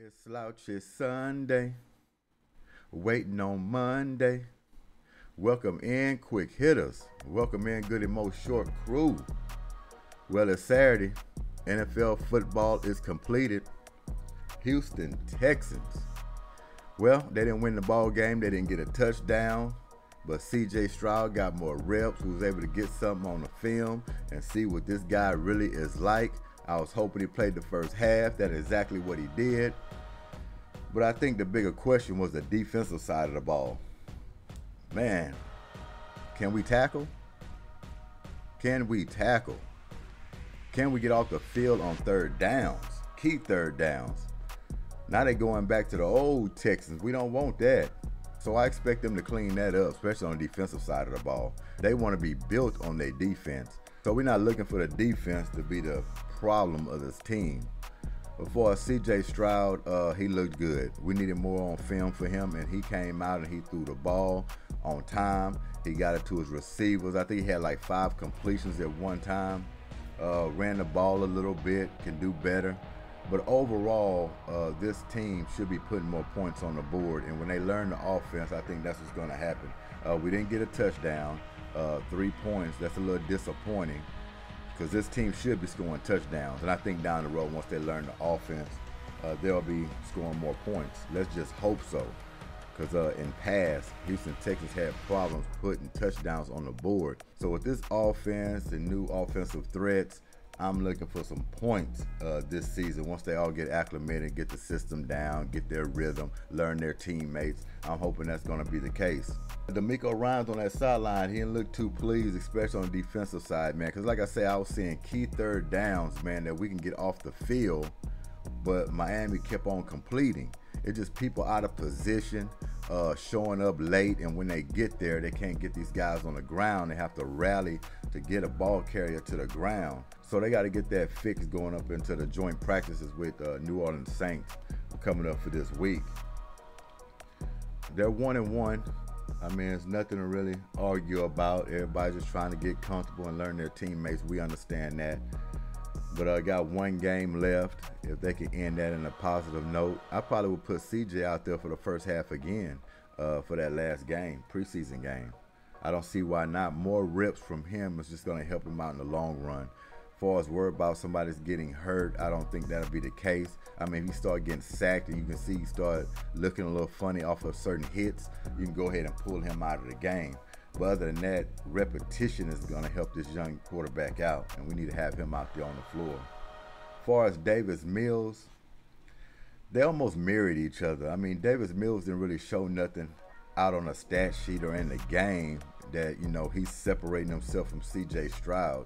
It's Slouchy Sunday, waiting on Monday. Welcome in, quick hitters. Welcome in, Goodymo short crew. Well, it's Saturday. NFL football is completed. Houston Texans. Well, they didn't win the ball game. They didn't get a touchdown. But CJ Stroud got more reps. Was able to get something on the film and see what this guy really is like. I was hoping he played the first half. That's exactly what he did. But I think the bigger question was the defensive side of the ball. Man, can we tackle? Can we tackle? Can we get off the field on third downs? Key third downs. Now they're going back to the old Texans. We don't want that. So I expect them to clean that up, especially on the defensive side of the ball. They want to be built on their defense. So we're not looking for the defense to be the problem of this team. But for CJ Stroud, he looked good. We needed more on film for him, and he came out and he threw the ball on time. He got it to his receivers. I think he had like 5 completions at one time. Ran the ball a little bit, can do better. But overall, this team should be putting more points on the board. And when they learn the offense, I think that's what's going to happen. We didn't get a touchdown, 3 points. That's a little disappointing because this team should be scoring touchdowns. And I think down the road, once they learn the offense, they'll be scoring more points. Let's just hope so. Because in past, Houston Texans had problems putting touchdowns on the board. So with this offense and new offensive threats, I'm looking for some points this season. Once they all get acclimated, get the system down, get their rhythm, learn their teammates, I'm hoping that's going to be the case. DeMeco Ryans on that sideline, he didn't look too pleased, especially on the defensive side, man. Because like I said, I was seeing key third downs, man, that we can get off the field, but Miami kept on completing. It's just people out of position, showing up late, and when they get there, they can't get these guys on the ground. They have to rally to get a ball carrier to the ground. So they got to get that fixed going up into the joint practices with New Orleans Saints coming up for this week. They're 1-1. I mean, it's nothing to really argue about. Everybody's just trying to get comfortable and learn their teammates. We understand that. But I got one game left. If they can end that in a positive note, I probably would put CJ out there for the first half again for that last game, preseason game. I don't see why not. More reps from him is just going to help him out in the long run. As far as worried about somebody's getting hurt, I don't think that'll be the case. I mean, if he start getting sacked and you can see he start looking a little funny off of certain hits, you can go ahead and pull him out of the game. But other than that, repetition is going to help this young quarterback out, and we need to have him out there on the floor. As far as Davis Mills, they almost mirrored each other. I mean, Davis Mills didn't really show nothing out on a stat sheet or in the game that, you know, he's separating himself from CJ Stroud.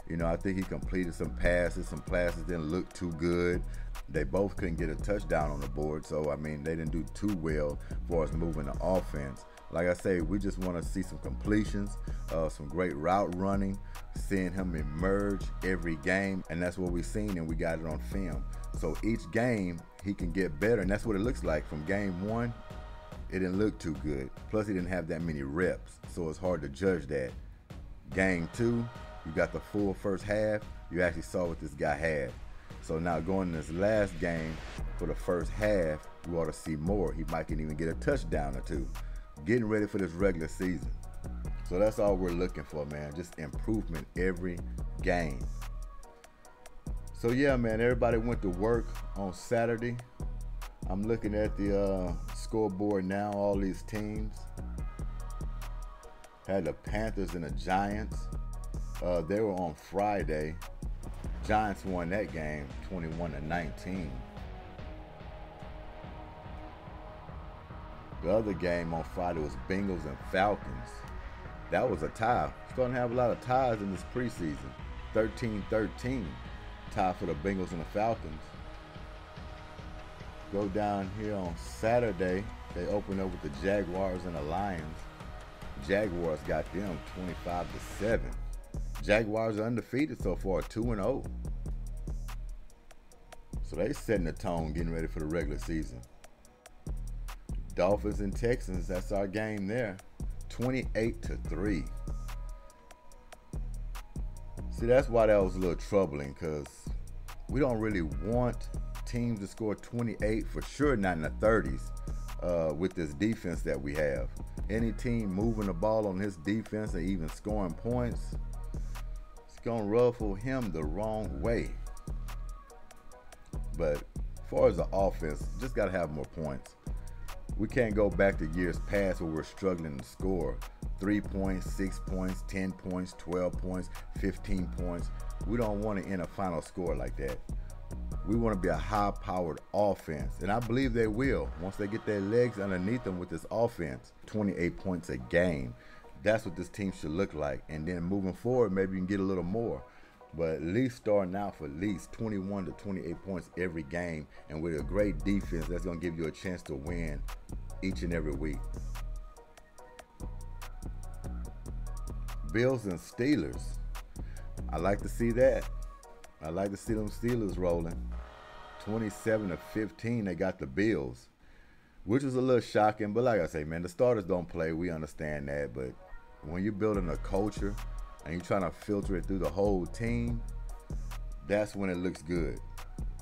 You know, I think he completed some passes didn't look too good. They both couldn't get a touchdown on the board, so, I mean, they didn't do too well as far as moving the offense. Like I say, we just want to see some completions, some great route running, seeing him emerge every game, and that's what we've seen, and we got it on film. So each game, he can get better, and that's what it looks like. From game 1, it didn't look too good. Plus, he didn't have that many reps, so it's hard to judge that. Game 2, you got the full first half, you actually saw what this guy had. So now going in this last game for the first half, you ought to see more. He might can even get a touchdown or 2. Getting ready for this regular season. So that's all we're looking for, man. Just improvement every game. So yeah, man, everybody went to work on Saturday. I'm looking at the scoreboard now, all these teams. Had the Panthers and the Giants. They were on Friday. Giants won that game 21-19. The other game on Friday was Bengals and Falcons. That was a tie. Starting to have a lot of ties in this preseason. 13-13. Tie for the Bengals and the Falcons. Go down here on Saturday. They opened up with the Jaguars and the Lions. Jaguars got them 25-7. Jaguars are undefeated so far, 2-0. So they setting the tone, getting ready for the regular season. Dolphins and Texans, that's our game there. 28-3. See, that's why that was a little troubling, because we don't really want teams to score 28, for sure not in the 30s with this defense that we have. Any team moving the ball on his defense and even scoring points, it's going to ruffle him the wrong way. But as far as the offense, just got to have more points. We can't go back to years past where we're struggling to score 3 points, 6 points, 10 points, 12 points, 15 points. We don't want to end a final score like that. We want to be a high-powered offense, and I believe they will once they get their legs underneath them with this offense. 28 points a game. That's what this team should look like. And then moving forward, maybe you can get a little more. But at least starting out for at least 21 to 28 points every game, and with a great defense that's going to give you a chance to win each and every week. Bills and Steelers. I like to see that. I like to see them Steelers rolling. 27-15, they got the Bills, which was a little shocking. But like I say, man, the starters don't play. We understand that. But when you're building a culture and you're trying to filter it through the whole team, that's when it looks good.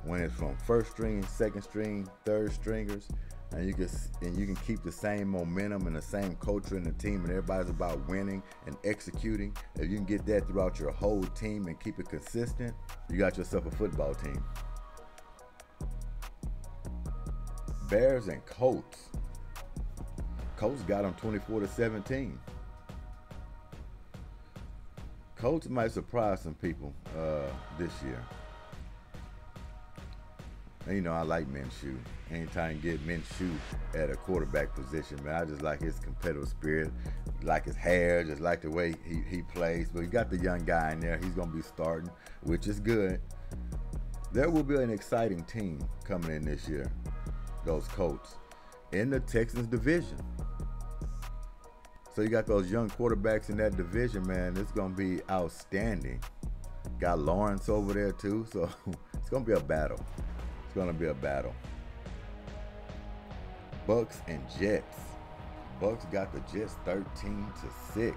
When it's from first string, second string, third stringers, and you can keep the same momentum and the same culture in the team, and everybody's about winning and executing. If you can get that throughout your whole team and keep it consistent, you got yourself a football team. Bears and Colts. Colts got them 24-17. Colts might surprise some people this year. And you know, I like Minshew. Anytime you get Minshew at a quarterback position, man, I just like his competitive spirit, like his hair, just like the way he plays. But you got the young guy in there. He's going to be starting, which is good. There will be an exciting team coming in this year, those Colts, in the Texans division. So you got those young quarterbacks in that division, man. It's going to be outstanding. Got Lawrence over there, too. So it's going to be a battle. It's going to be a battle. Bucks and Jets. Bucks got the Jets 13-6.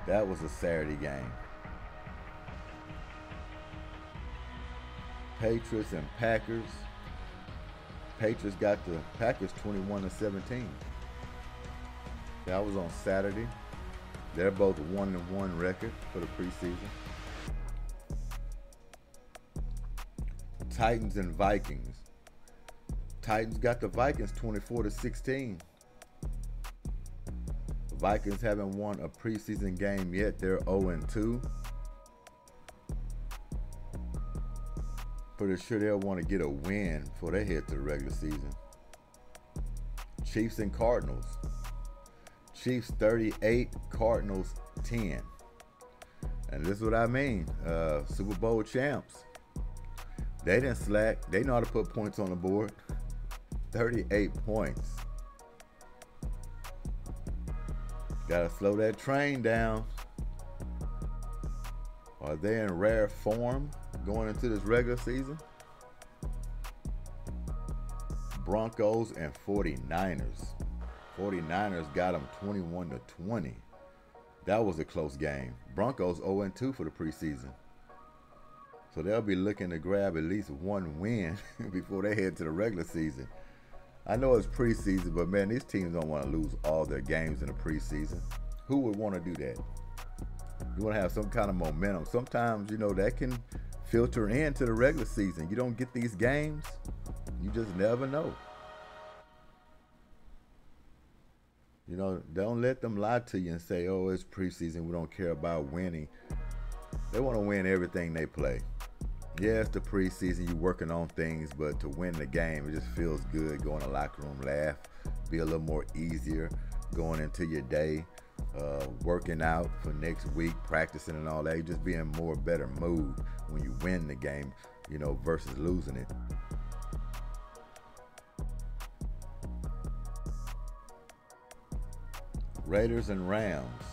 That was a Saturday game. Patriots and Packers. Patriots got the Packers 21-17. That was on Saturday. They're both 1-1 record for the preseason. Titans and Vikings. Titans got the Vikings 24-16. Vikings haven't won a preseason game yet. They're 0-2. Pretty sure they'll want to get a win before they head to the regular season. Chiefs and Cardinals. Chiefs 38, Cardinals 10. And this is what I mean. Super Bowl champs. They didn't slack. They know how to put points on the board. 38 points. Gotta slow that train down. Are they in rare form going into this regular season? Broncos and 49ers. 49ers got them 21-20. That was a close game. Broncos 0-2 for the preseason. So they'll be looking to grab at least one win before they head to the regular season. I know it's preseason, but man, these teams don't want to lose all their games in the preseason. Who would want to do that? You want to have some kind of momentum. Sometimes, you know, that can filter into the regular season. You don't get these games, you just never know. You know, don't let them lie to you and say, oh, it's preseason, we don't care about winning. They want to win everything they play. Yeah, it's the preseason, you're working on things, but to win the game, it just feels good. Go in the locker room, laugh, be a little more easier going into your day, working out for next week, practicing and all that. You just be in more better mood when you win the game, you know, versus losing it. Raiders and Rams.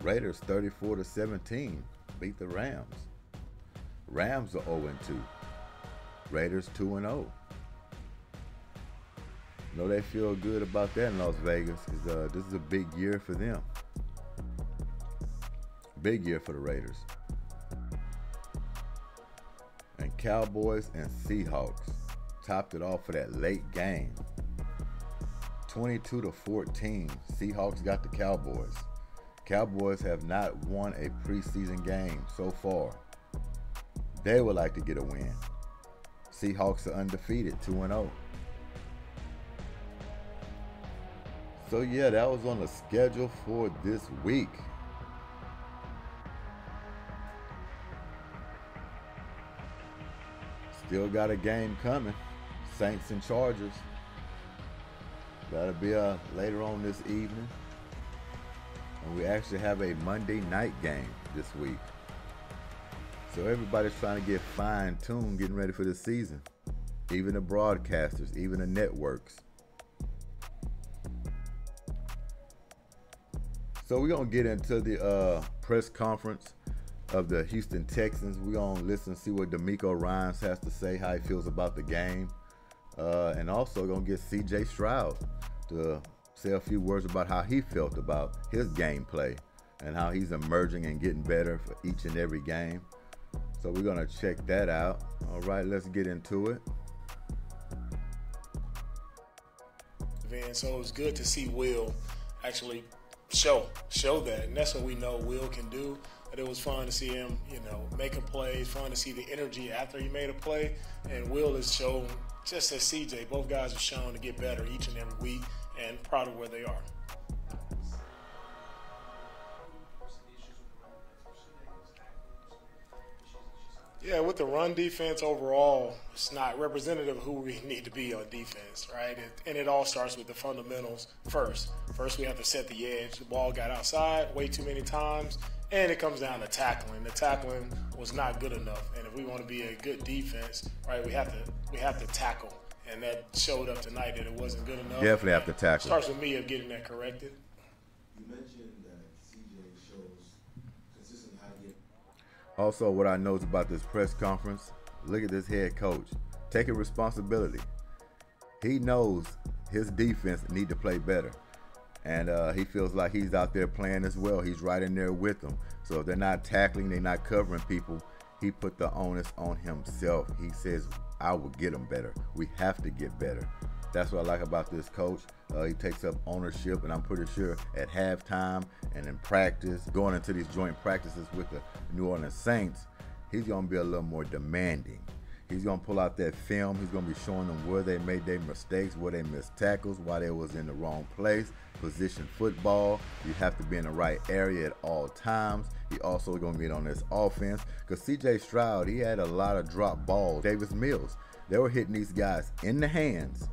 Raiders 34-17 beat the Rams. Rams are 0-2. Raiders 2-0. Know they feel good about that in Las Vegas because this is a big year for them. Big year for the Raiders. And Cowboys and Seahawks topped it off for that late game. 22-14, Seahawks got the Cowboys. Cowboys have not won a preseason game so far. They would like to get a win. Seahawks are undefeated, 2-0. So yeah, that was on the schedule for this week. Still got a game coming. Saints and Chargers. That'll be later on this evening. And we actually have a Monday night game this week. So everybody's trying to get fine-tuned, getting ready for the season. Even the broadcasters, even the networks. So we're going to get into the press conference of the Houston Texans. We're going to listen and see what DeMeco Ryans has to say, how he feels about the game. And also going to get CJ Stroud to say a few words about how he felt about his gameplay and how he's emerging and getting better for each and every game. So we're going to check that out. All right, let's get into it. So it was good to see Will actually show that, and that's what we know Will can do. But it was fun to see him, making plays, fun to see the energy after he made a play. And Will has shown, just as CJ, both guys have shown to get better each and every week, and proud of where they are. Yeah, with the run defense overall, it's not representative of who we need to be on defense, right? And it all starts with the fundamentals first. First, we have to set the edge. The ball got outside way too many times, and it comes down to tackling. The tackling was not good enough, and if we want to be a good defense, right, we have to tackle. And that showed up tonight that it wasn't good enough. Definitely have to tackle. Starts with me of getting that corrected. You mentioned that CJ shows consistently how to get. Also, what I noticed about this press conference, look at this head coach taking responsibility. He knows his defense need to play better, and he feels like he's out there playing as well. He's right in there with them. So if they're not tackling, they're not covering people, he put the onus on himself. He says, I will get them better. We have to get better. That's what I like about this coach. He takes up ownership, and I'm pretty sure at halftime and in practice, going into these joint practices with the New Orleans Saints, he's going to be a little more demanding. He's going to pull out that film. He's going to be showing them where they made their mistakes, where they missed tackles, why they was in the wrong place. Position football. You have to be in the right area at all times. He also going to get on this offense because CJ Stroud, he had a lot of drop balls. Davis Mills, they were hitting these guys in the hands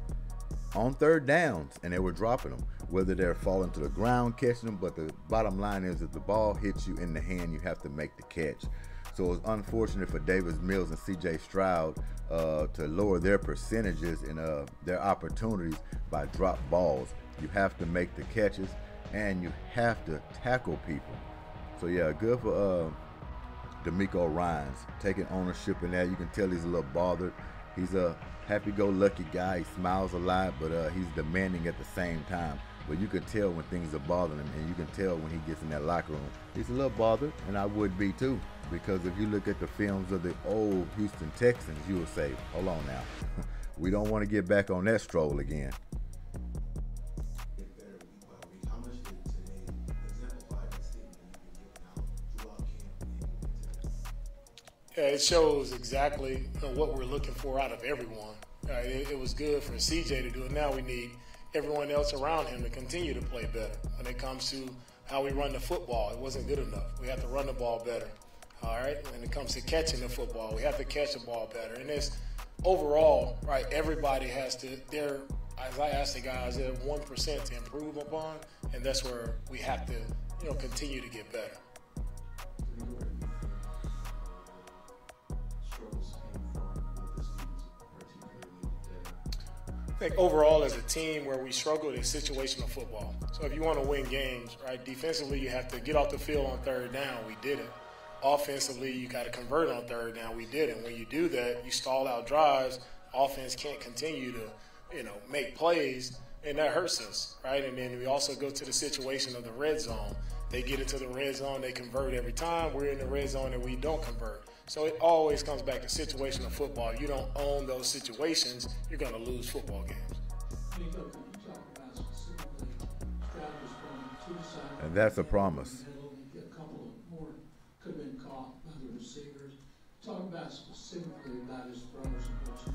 on third downs, and they were dropping them, whether they're falling to the ground, catching them. But the bottom line is, if the ball hits you in the hand, you have to make the catch. So it was unfortunate for Davis Mills and CJ Stroud to lower their percentages and their opportunities by drop balls. You have to make the catches, and you have to tackle people. So yeah, good for DeMeco Ryans taking ownership in that. You can tell he's a little bothered. He's a happy-go-lucky guy. He smiles a lot, but he's demanding at the same time. But you can tell when things are bothering him, and you can tell when he gets in that locker room. He's a little bothered, and I would be too. Because if you look at the films of the old Houston Texans, you will say, hold on now. We don't want to get back on that stroll again. How much did today exemplify that statement you've been giving out throughout camp? Yeah, it shows exactly what we're looking for out of everyone. It was good for CJ to do it. Now we need everyone else around him to continue to play better. When it comes to how we run the football, it wasn't good enough. We have to run the ball better. All right, when it comes to catching the football, we have to catch the ball better. And it's overall, right, everybody has to, as I asked the guys, they're 1% to improve upon, and that's where we have to, continue to get better. I think overall as a team where we struggled is situational football. So if you want to win games, right, defensively you have to get off the field on third down. We did it. Offensively, you got to convert on third down. We did it. When you do that, you stall out drives. Offense can't continue to, make plays, and that hurts us, right? And then we also go to the situation of the red zone. They get into the red zone, they convert every time. We're in the red zone and we don't convert. So it always comes back to situational football. If you don't own those situations, you're going to lose football games. DeMeco, can you talk about specifically Stroud was going 2 sides? And that's a promise. A couple of more could have been caught by the receivers. Talk about specifically about his throws and what you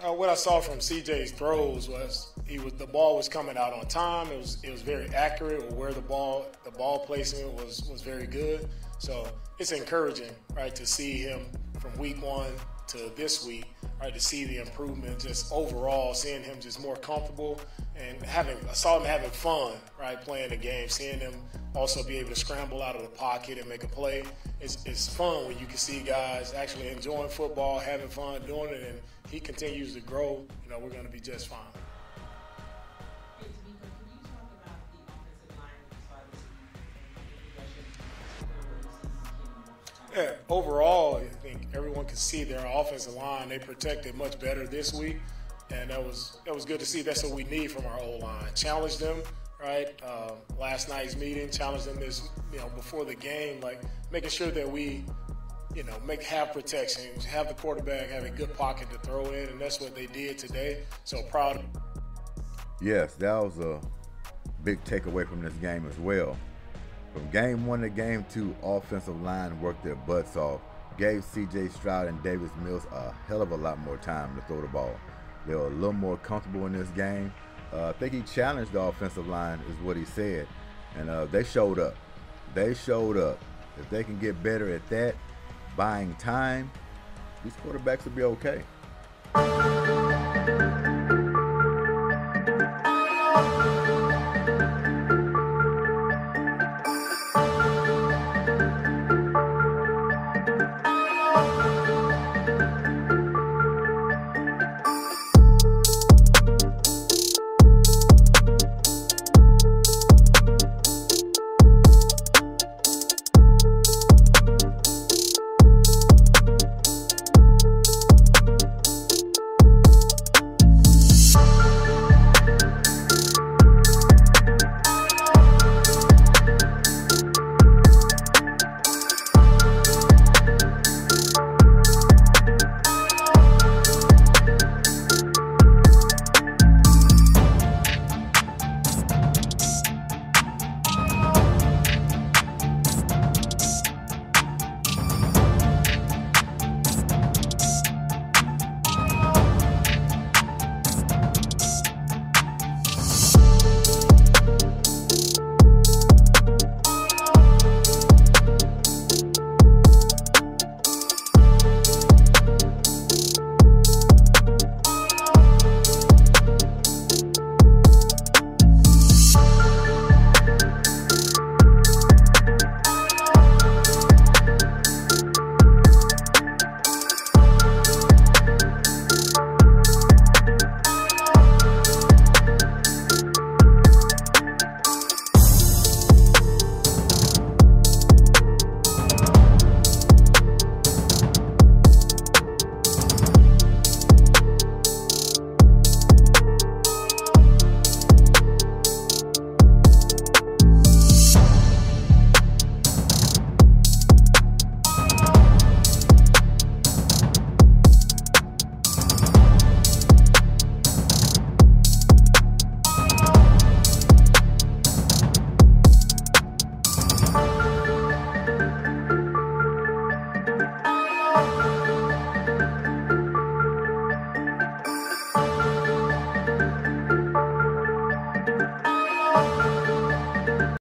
saw. What I saw from CJ's throws was the ball was coming out on time. It was very accurate, or where the ball placement was very good. So it's encouraging, right, to see him from week 1 to this week, right, to see the improvement, just overall seeing him just more comfortable and I saw him having fun, right, playing the game, seeing him also be able to scramble out of the pocket and make a play. It's fun when you can see guys actually enjoying football, having fun doing it, and he continues to grow. You know, we're going to be just fine. Hey, DeMeco, can you talk about the offensive line this wide receiver? Yeah, overall, I think everyone can see their offensive line. They protected much better this week, and that was good to see. That's what we need from our O-line. Challenge them, right? Last night's meeting, challenge them before the game, like making sure that we, have protection, have the quarterback have a good pocket to throw in, and that's what they did today. So proud of them. Yes, that was a big takeaway from this game as well. From game 1 to game 2, offensive line worked their butts off, gave C.J. Stroud and Davis Mills a hell of a lot more time to throw the ball. They were a little more comfortable in this game. I think he challenged the offensive line is what he said, and they showed up. They showed up. If they can get better at that, buying time, these quarterbacks will be okay.